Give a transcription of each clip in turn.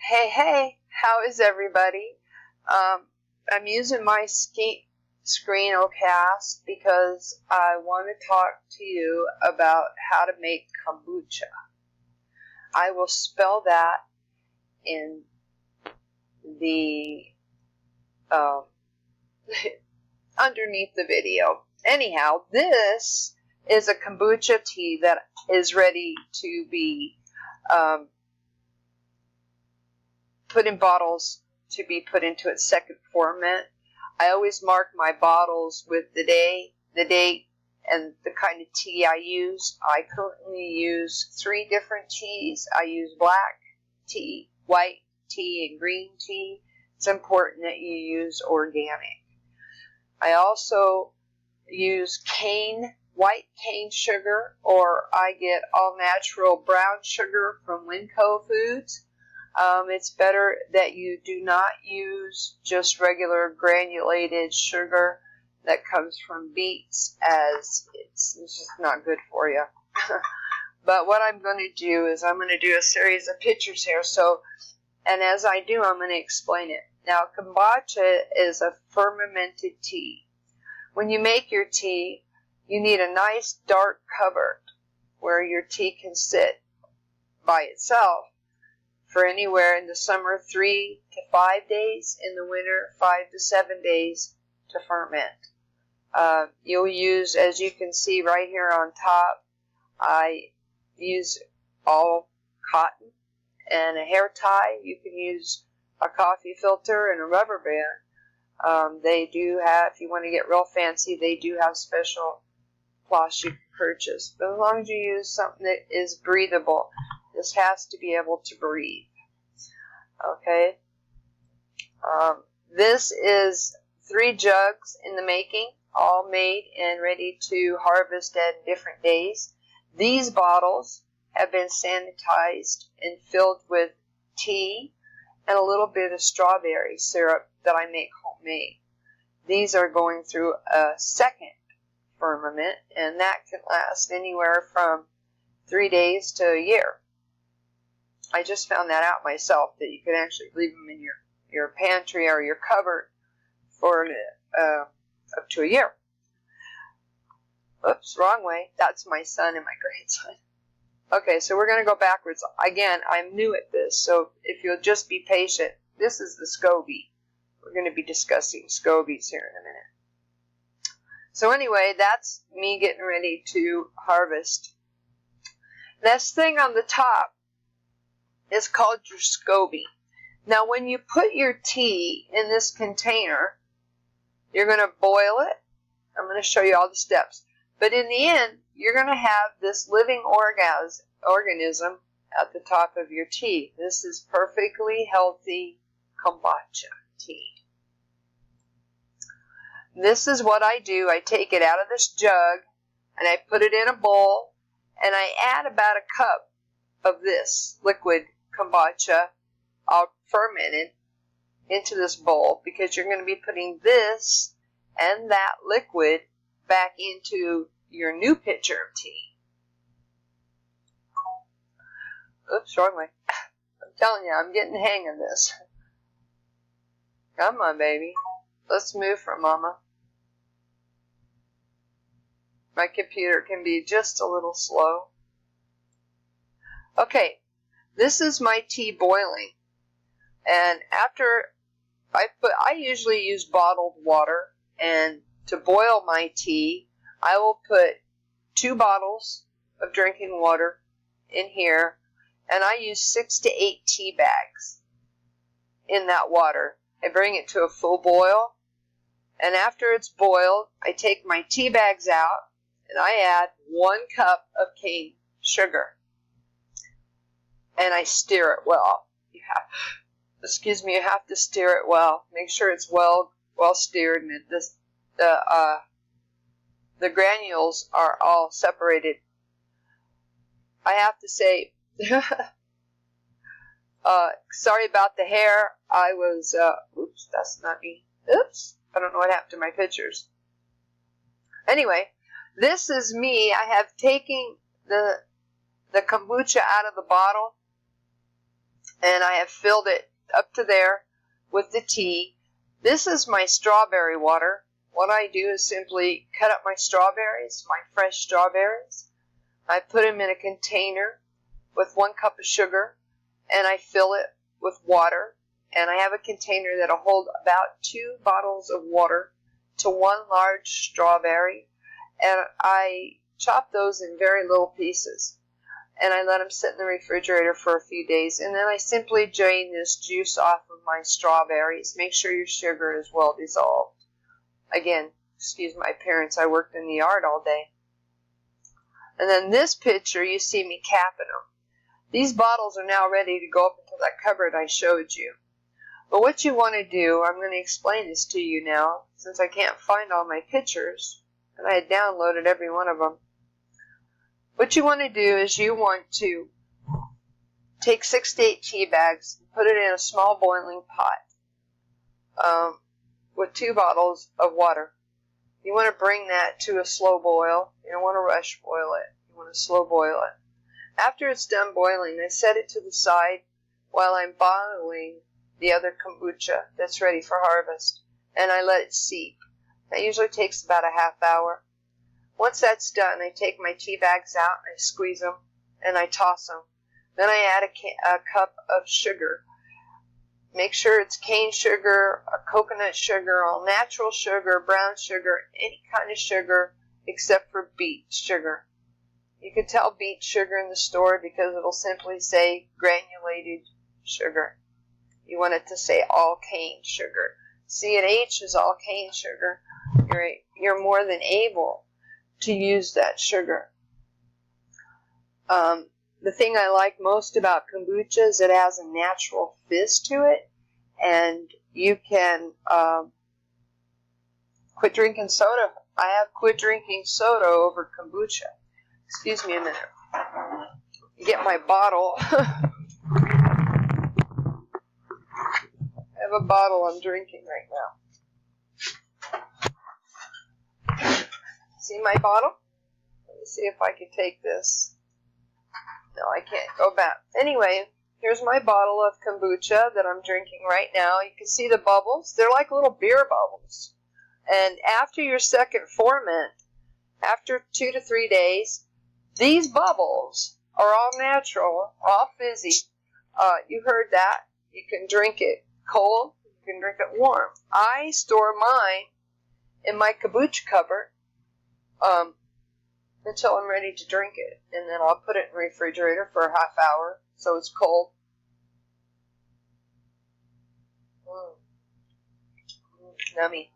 Hey, how is everybody? I'm using my screencast because I want to talk to you about how to make kombucha. I will spell that in the underneath the video. Anyhow, this is a kombucha tea that is ready to be put in bottles to be put into its second ferment. I always mark my bottles with the day, the date, and the kind of tea I use. I currently use 3 different teas. I use black tea, white tea, and green tea. It's important that you use organic. I also use white cane sugar, or I get all natural brown sugar from Winco Foods. It's better that you do not use just regular granulated sugar that comes from beets, as it's just not good for you. But what I'm going to do is I'm going to do a series of pictures here. And as I do, I'm going to explain it. Now, kombucha is a fermented tea. When you make your tea, you need a nice dark cupboard where your tea can sit by itself for anywhere in the summer 3 to 5 days, in the winter 5 to 7 days to ferment. You'll use, as you can see right here on top, I use all cotton and a hair tie. You can use a coffee filter and a rubber band. They do have, if you want to get real fancy, they do have special cloths you can purchase. But as long as you use something that is breathable, this has to be able to breathe. Okay. This is 3 jugs in the making, all made and ready to harvest at different days. These bottles have been sanitized and filled with tea and a little bit of strawberry syrup that I make homemade. These are going through a second ferment, and that can last anywhere from 3 days to a year. I just found that out myself, that you can actually leave them in your pantry or your cupboard for up to a year. Oops, wrong way. That's my son and my grandson. Okay, so we're going to go backwards. Again, I'm new at this, so if you'll just be patient. This is the Scoby. We're going to be discussing Scobies here in a minute. So anyway, that's me getting ready to harvest. This thing on the top is called your Scoby. Now, when you put your tea in this container, you're going to boil it. I'm going to show you all the steps. But in the end, you're going to have this living organism at the top of your tea. This is perfectly healthy kombucha tea. This is what I do. I take it out of this jug, and I put it in a bowl, and I add about a cup of this liquid kombucha, all fermented, into this bowl, because you're going to be putting this and that liquid back into your new pitcher of tea. Oops, wrong way. I'm telling you, I'm getting the hang of this. Come on, baby. Let's move for Mama. My computer can be just a little slow. Okay, this is my tea boiling. And after I usually use bottled water, and to boil my tea, I will put 2 bottles of drinking water in here, and I use 6 to 8 tea bags in that water. I bring it to a full boil, and after it's boiled, I take my tea bags out, and I add 1 cup of cane sugar, and I stir it well. You have to stir it well. Make sure it's well stirred, and the granules are all separated. I have to say, sorry about the hair. I was, oops, that's not me. Oops, I don't know what happened to my pictures. Anyway, this is me. I have taken the kombucha out of the bottle, And I have filled it up to there with the tea. This is my strawberry water. What I do is simply cut up my strawberries, my fresh strawberries. I put them in a container with 1 cup of sugar, and I fill it with water. And I have a container that'll hold about 2 bottles of water to 1 large strawberry. And I chop those in very little pieces. And I let them sit in the refrigerator for a few days. And then I simply drain this juice off of my strawberries. Make sure your sugar is well dissolved. Again, excuse my appearance, I worked in the yard all day. And then this picture, you see me capping them. These bottles are now ready to go up into that cupboard I showed you. But what you want to do, I'm going to explain this to you now, since I can't find all my pictures, and I had downloaded every one of them. What you want to do is you want to take 6 to 8 tea bags, put it in a small boiling pot with 2 bottles of water. You want to bring that to a slow boil. You don't want to rush boil it. You want to slow boil it. After it's done boiling, I set it to the side while I'm bottling the other kombucha that's ready for harvest, and I let it seep. That usually takes about a half hour. Once that's done, I take my tea bags out, I squeeze them, and I toss them. Then I add a cup of sugar. Make sure it's cane sugar, coconut sugar, all natural sugar, brown sugar, any kind of sugar except for beet sugar. You can tell beet sugar in the store because it'll simply say granulated sugar. You want it to say all cane sugar. C and H is all cane sugar. You're more than able to use that sugar. The thing I like most about kombucha is it has a natural fizz to it, and you can quit drinking soda. I have quit drinking soda over kombucha. Excuse me a minute. Get my bottle. I have a bottle I'm drinking right now. See my bottle? Let me see if I can take this. No, I can't. Go back. Anyway, here's my bottle of kombucha that I'm drinking right now. You can see the bubbles. They're like little beer bubbles. And after your second ferment, after 2 to 3 days, these bubbles are all natural, all fizzy. You heard that. You can drink it cold. You can drink it warm. I store mine in my kombucha cupboard until I'm ready to drink it. And then I'll put it in the refrigerator for a half hour so it's cold. Yummy.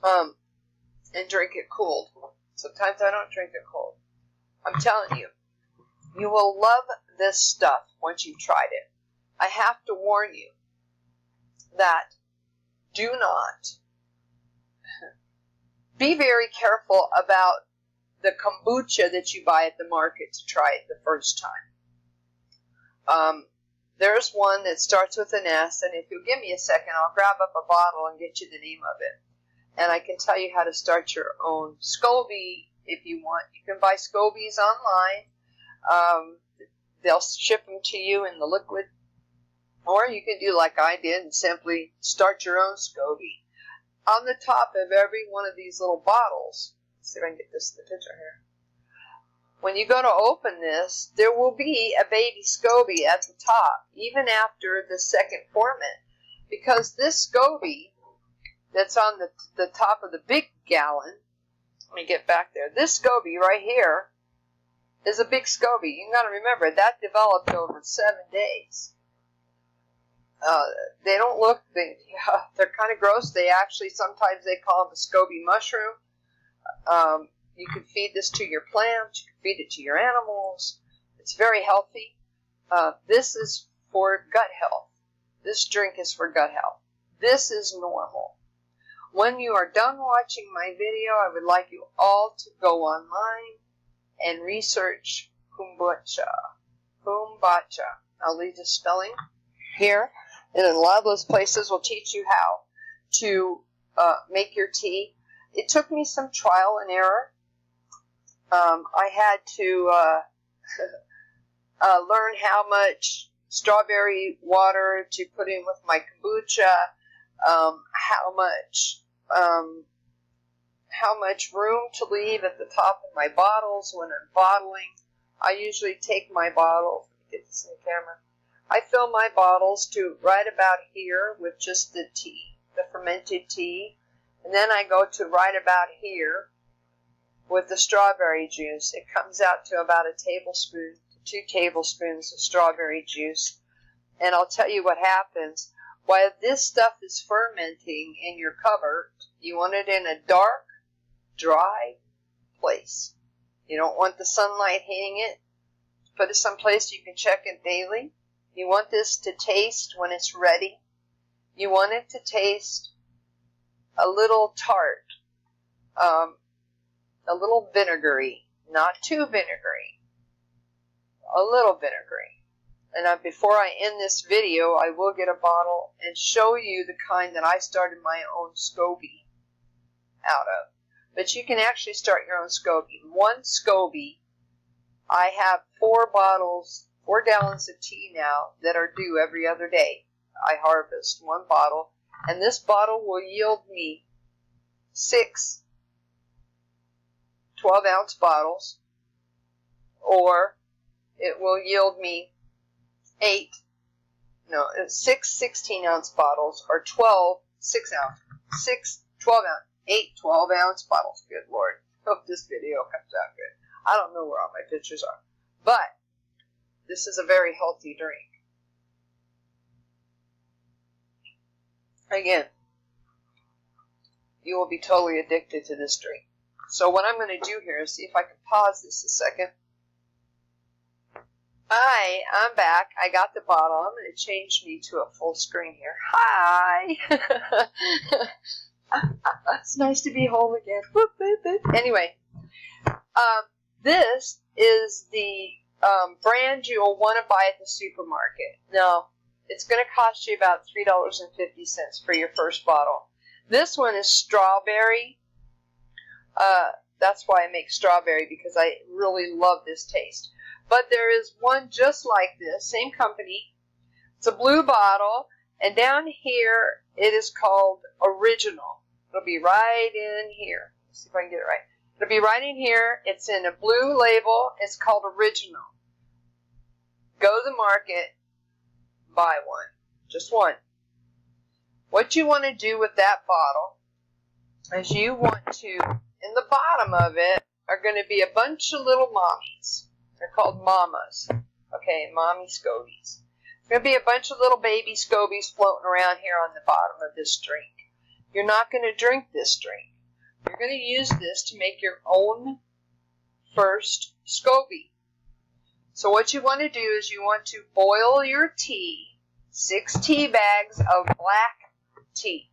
And drink it cold. Sometimes I don't drink it cold. I'm telling you, you will love this stuff once you've tried it. I have to warn you that do not be very careful about the kombucha that you buy at the market to try it the first time. There's one that starts with an S, and if you'll give me a second, I'll grab up a bottle and get you the name of it. And I can tell you how to start your own Scoby if you want. You can buy Scobies online. They'll ship them to you in the liquid. Or you can do like I did and simply start your own Scoby. On the top of every one of these little bottles, let's see if I can get this in the picture here. When you go to open this, there will be a baby Scoby at the top, even after the second ferment. Because this Scoby that's on the top of the big gallon, let me get back there, this Scoby right here is a big Scoby. You got to remember, that developed over 7 days. They don't look, they're kind of gross. They actually, sometimes they call them a Scoby mushroom. You can feed this to your plants. You can feed it to your animals. It's very healthy. This is for gut health. This drink is for gut health. This is normal. When you are done watching my video, I would like you all to go online and research kombucha. Kombucha. I'll leave the spelling here. And in a lot of those places will teach you how to make your tea. It took me some trial and error. I had to learn how much strawberry water to put in with my kombucha, how much room to leave at the top of my bottles when I'm bottling. I usually take my bottle, get this in the camera, I fill my bottles to right about here with just the tea, the fermented tea, and then I go to right about here with the strawberry juice. It comes out to about a tablespoon to 2 tablespoons of strawberry juice, and I'll tell you what happens. While this stuff is fermenting in your cupboard, you want it in a dark, dry place. You don't want the sunlight hitting it. Put it someplace you can check it daily. You want this to taste when it's ready. You want it to taste a little tart, a little vinegary, not too vinegary, a little vinegary. And before I end this video, I will get a bottle and show you the kind that I started my own Scoby out of. But you can actually start your own Scoby. One Scoby, I have 4 bottles, 4 gallons of tea now that are due every other day. I harvest 1 bottle, and this bottle will yield me 6 12-ounce bottles, or it will yield me 6 16-ounce bottles, or 12 12-ounce bottles. Good Lord. Hope this video comes out good. I don't know where all my pictures are, but this is a very healthy drink. Again, you will be totally addicted to this drink. So what I'm going to do here is see if I can pause this a second. Hi, I'm back. I got the bottle. I'm going to change me to a full screen here. Hi! It's nice to be home again. Anyway, this is the brand you'll want to buy at the supermarket. Now, it's going to cost you about $3.50 for your first bottle. This one is strawberry. That's why I make strawberry, because I really love this taste. But there is one just like this, same company. It's a blue bottle, and down here it is called Orignal. It'll be right in here. Let's see if I can get it right. It'll be right in here. It's in a blue label. It's called Orignal. Go to the market, buy one. Just one. What you want to do with that bottle is you want to, in the bottom of it, are going to be a bunch of little mommies. They're called mamas. Okay, mommy Scobies. There's going to be a bunch of little baby Scobies floating around here on the bottom of this drink. You're not going to drink this drink. You're going to use this to make your own first Scoby. So what you want to do is you want to boil your tea, 6 tea bags of black tea.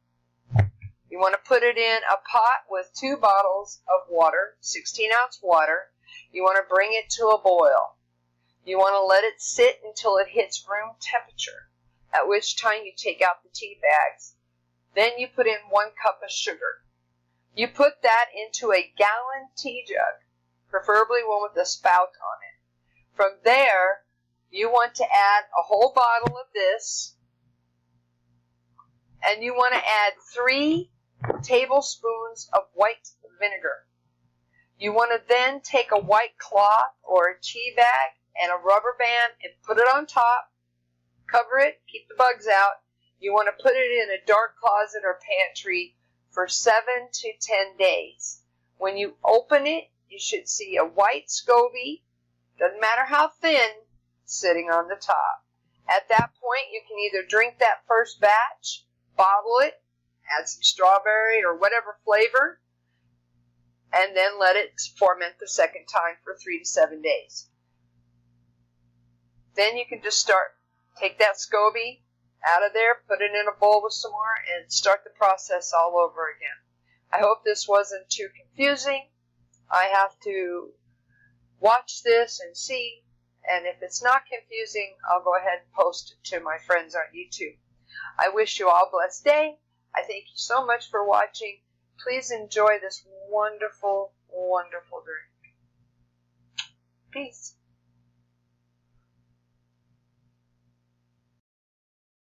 You want to put it in a pot with 2 bottles of water, 16-ounce water. You want to bring it to a boil. You want to let it sit until it hits room temperature, at which time you take out the tea bags. Then you put in 1 cup of sugar. You put that into a gallon tea jug, preferably one with a spout on it. From there, you want to add a whole bottle of this, and you want to add 3 tablespoons of white vinegar. You want to then take a white cloth or a tea bag and a rubber band and put it on top, cover it, keep the bugs out. You want to put it in a dark closet or pantry for 7 to 10 days. When you open it, you should see a white Scoby, doesn't matter how thin, sitting on the top. At that point, you can either drink that first batch, bottle it, add some strawberry or whatever flavor, and then let it ferment the second time for 3 to 7 days. Then you can just take that Scoby out of there, put it in a bowl with some more, and start the process all over again. I hope this wasn't too confusing. I have to watch this and see, and if it's not confusing, I'll go ahead and post it to my friends on YouTube. I wish you all a blessed day. I thank you so much for watching. Please enjoy this wonderful, wonderful drink. Peace.